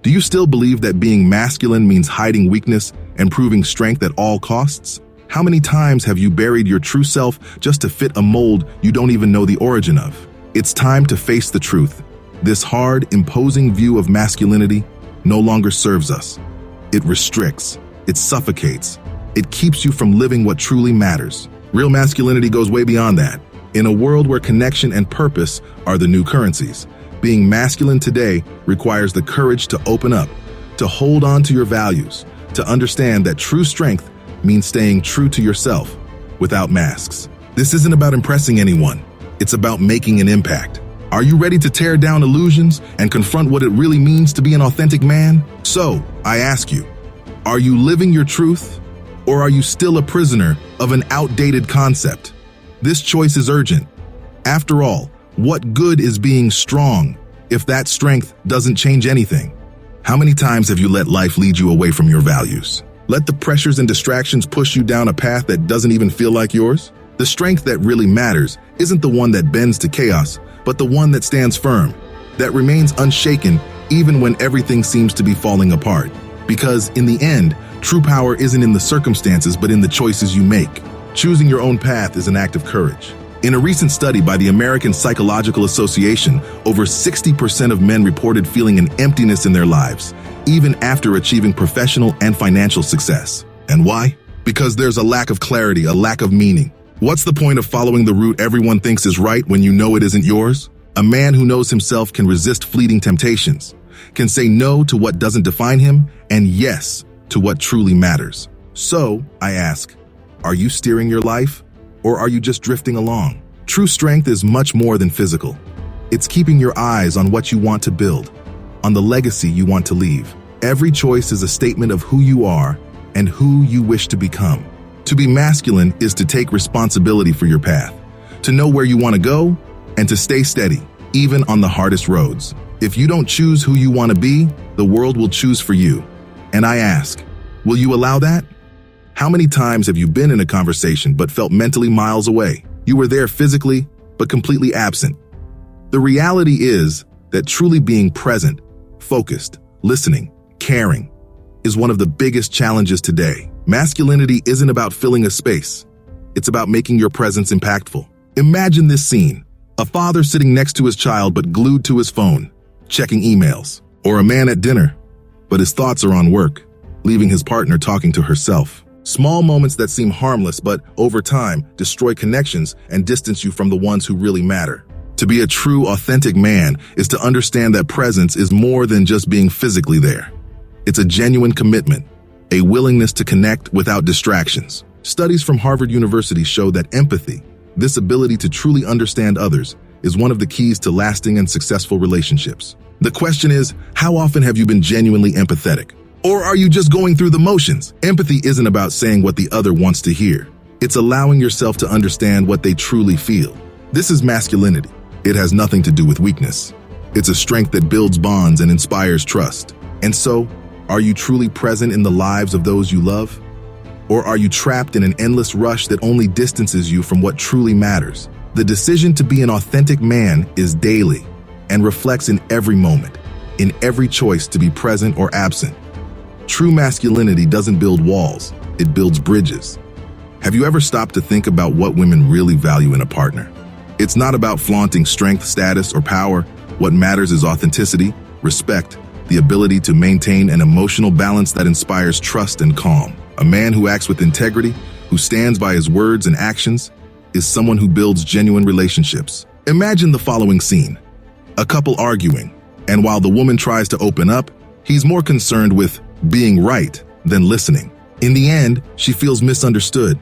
Do you still believe that being masculine means hiding weakness and proving strength at all costs? How many times have you buried your true self just to fit a mold you don't even know the origin of? It's time to face the truth. This hard, imposing view of masculinity no longer serves us. It restricts, it suffocates, it keeps you from living what truly matters. Real masculinity goes way beyond that. In a world where connection and purpose are the new currencies, being masculine today requires the courage to open up, to hold on to your values, to understand that true strength means staying true to yourself without masks. This isn't about impressing anyone. It's about making an impact. Are you ready to tear down illusions and confront what it really means to be an authentic man? So, I ask you, are you living your truth, or are you still a prisoner of an outdated concept? This choice is urgent. After all, what good is being strong if that strength doesn't change anything? How many times have you let life lead you away from your values? Let the pressures and distractions push you down a path that doesn't even feel like yours? The strength that really matters isn't the one that bends to chaos, but the one that stands firm, that remains unshaken even when everything seems to be falling apart. Because in the end, true power isn't in the circumstances, but in the choices you make. Choosing your own path is an act of courage. In a recent study by the American Psychological Association, over 60% of men reported feeling an emptiness in their lives, even after achieving professional and financial success. And why? Because there's a lack of clarity, a lack of meaning. What's the point of following the route everyone thinks is right when you know it isn't yours? A man who knows himself can resist fleeting temptations, can say no to what doesn't define him, and yes to what truly matters. So, I ask, are you steering your life, or are you just drifting along? True strength is much more than physical. It's keeping your eyes on what you want to build, on the legacy you want to leave. Every choice is a statement of who you are and who you wish to become. To be masculine is to take responsibility for your path, to know where you want to go, and to stay steady, even on the hardest roads. If you don't choose who you want to be, the world will choose for you. And I ask, will you allow that? How many times have you been in a conversation but felt mentally miles away? You were there physically, but completely absent. The reality is that truly being present, focused, listening, caring, is one of the biggest challenges today. Masculinity isn't about filling a space. It's about making your presence impactful. Imagine this scene: a father sitting next to his child but glued to his phone, checking emails. Or a man at dinner, but his thoughts are on work, leaving his partner talking to herself. Small moments that seem harmless but, over time, destroy connections and distance you from the ones who really matter. To be a true, authentic man is to understand that presence is more than just being physically there. It's a genuine commitment, a willingness to connect without distractions. Studies from Harvard University show that empathy, this ability to truly understand others, is one of the keys to lasting and successful relationships. The question is, how often have you been genuinely empathetic? Or are you just going through the motions? Empathy isn't about saying what the other wants to hear. It's allowing yourself to understand what they truly feel. This is masculinity. It has nothing to do with weakness. It's a strength that builds bonds and inspires trust. And so, are you truly present in the lives of those you love? Or are you trapped in an endless rush that only distances you from what truly matters? The decision to be an authentic man is daily and reflects in every moment, in every choice to be present or absent. True masculinity doesn't build walls, it builds bridges. Have you ever stopped to think about what women really value in a partner? It's not about flaunting strength, status, or power. What matters is authenticity, respect, the ability to maintain an emotional balance that inspires trust and calm. A man who acts with integrity, who stands by his words and actions, is someone who builds genuine relationships. Imagine the following scene: a couple arguing, and while the woman tries to open up, he's more concerned with being right than listening. In the end, she feels misunderstood,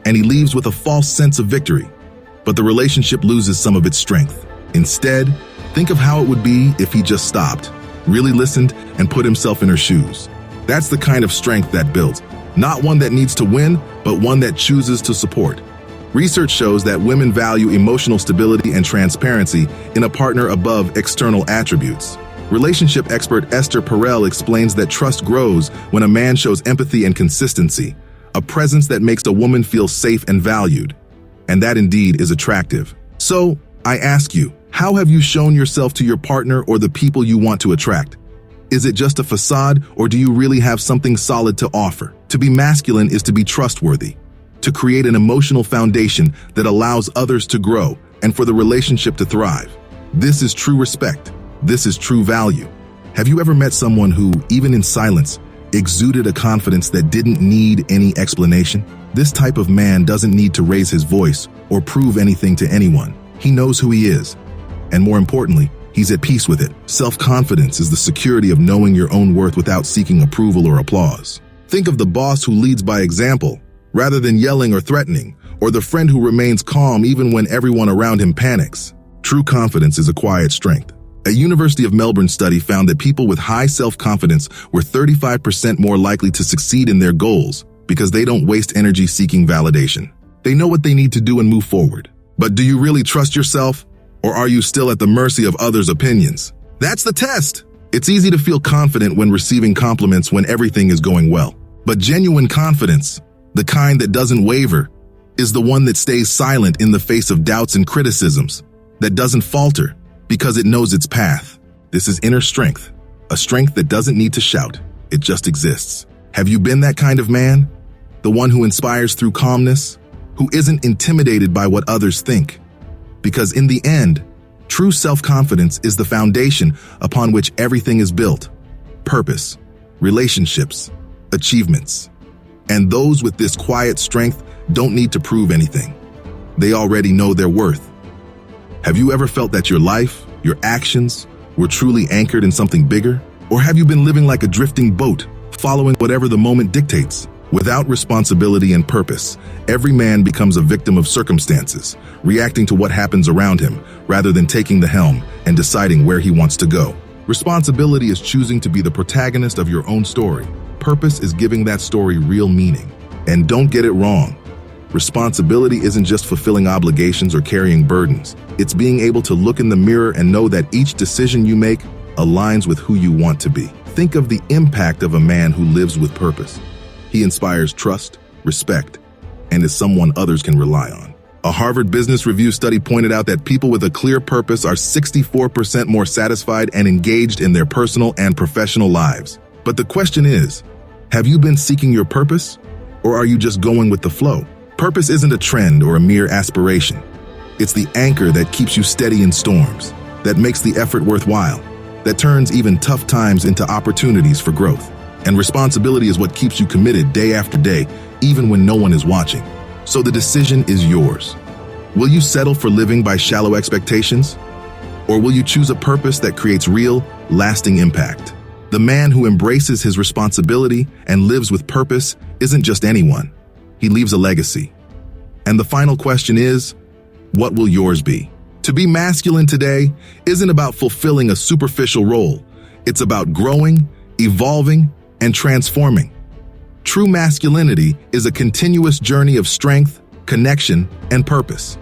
and he leaves with a false sense of victory. But the relationship loses some of its strength. Instead, think of how it would be if he just stopped, really listened, and put himself in her shoes. That's the kind of strength that builds, not one that needs to win, but one that chooses to support. Research shows that women value emotional stability and transparency in a partner above external attributes. Relationship expert Esther Perel explains that trust grows when a man shows empathy and consistency, a presence that makes a woman feel safe and valued. And that indeed is attractive. So, I ask you, how have you shown yourself to your partner or the people you want to attract? Is it just a facade, or do you really have something solid to offer? To be masculine is to be trustworthy, to create an emotional foundation that allows others to grow and for the relationship to thrive. This is true respect. This is true value. Have you ever met someone who, even in silence, exuded a confidence that didn't need any explanation? This type of man doesn't need to raise his voice or prove anything to anyone. He knows who he is, and more importantly, he's at peace with it. Self-confidence is the security of knowing your own worth without seeking approval or applause. Think of the boss who leads by example, rather than yelling or threatening, or the friend who remains calm even when everyone around him panics. True confidence is a quiet strength. A University of Melbourne study found that people with high self-confidence were 35% more likely to succeed in their goals because they don't waste energy seeking validation. They know what they need to do and move forward. But do you really trust yourself? Or are you still at the mercy of others' opinions? That's the test. It's easy to feel confident when receiving compliments when everything is going well. But genuine confidence, the kind that doesn't waver, is the one that stays silent in the face of doubts and criticisms, that doesn't falter because it knows its path. This is inner strength, a strength that doesn't need to shout. It just exists. Have you been that kind of man? The one who inspires through calmness, who isn't intimidated by what others think? Because in the end, true self-confidence is the foundation upon which everything is built. Purpose, relationships, achievements. And those with this quiet strength don't need to prove anything. They already know their worth. Have you ever felt that your life, your actions, were truly anchored in something bigger? Or have you been living like a drifting boat, following whatever the moment dictates? Without responsibility and purpose, every man becomes a victim of circumstances, reacting to what happens around him, rather than taking the helm and deciding where he wants to go. Responsibility is choosing to be the protagonist of your own story. Purpose is giving that story real meaning. And don't get it wrong. Responsibility isn't just fulfilling obligations or carrying burdens. It's being able to look in the mirror and know that each decision you make aligns with who you want to be. Think of the impact of a man who lives with purpose. He inspires trust, respect, and is someone others can rely on. A Harvard Business Review study pointed out that people with a clear purpose are 64% more satisfied and engaged in their personal and professional lives. But the question is, have you been seeking your purpose, or are you just going with the flow? Purpose isn't a trend or a mere aspiration. It's the anchor that keeps you steady in storms, that makes the effort worthwhile, that turns even tough times into opportunities for growth. And responsibility is what keeps you committed day after day, even when no one is watching. So the decision is yours. Will you settle for living by shallow expectations? Or will you choose a purpose that creates real, lasting impact? The man who embraces his responsibility and lives with purpose isn't just anyone. He leaves a legacy. And the final question is, what will yours be? To be masculine today isn't about fulfilling a superficial role. It's about growing, evolving, and transforming. True masculinity is a continuous journey of strength, connection, and purpose.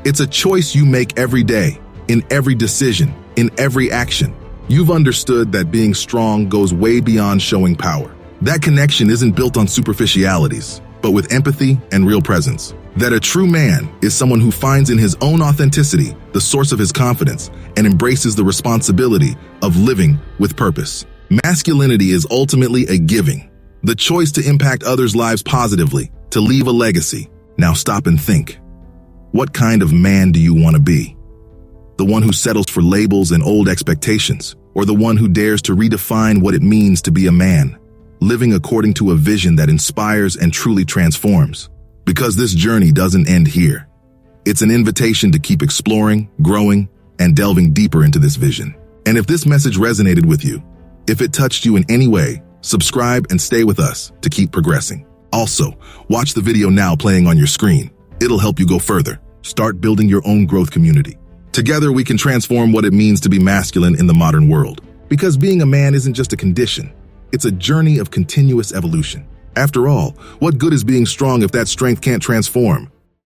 It's a choice you make every day, in every decision, in every action. You've understood that being strong goes way beyond showing power. That connection isn't built on superficialities, but with empathy and real presence. That a true man is someone who finds in his own authenticity the source of his confidence and embraces the responsibility of living with purpose. Masculinity is ultimately a giving, the choice to impact others' lives positively, to leave a legacy. Now stop and think. What kind of man do you want to be? The one who settles for labels and old expectations, or the one who dares to redefine what it means to be a man, living according to a vision that inspires and truly transforms? Because this journey doesn't end here. It's an invitation to keep exploring, growing, and delving deeper into this vision. And if this message resonated with you, if it touched you in any way, subscribe and stay with us to keep progressing. Also, watch the video now playing on your screen. It'll help you go further. Start building your own growth community. Together, we can transform what it means to be masculine in the modern world. Because being a man isn't just a condition, it's a journey of continuous evolution. After all, what good is being strong if that strength can't transform?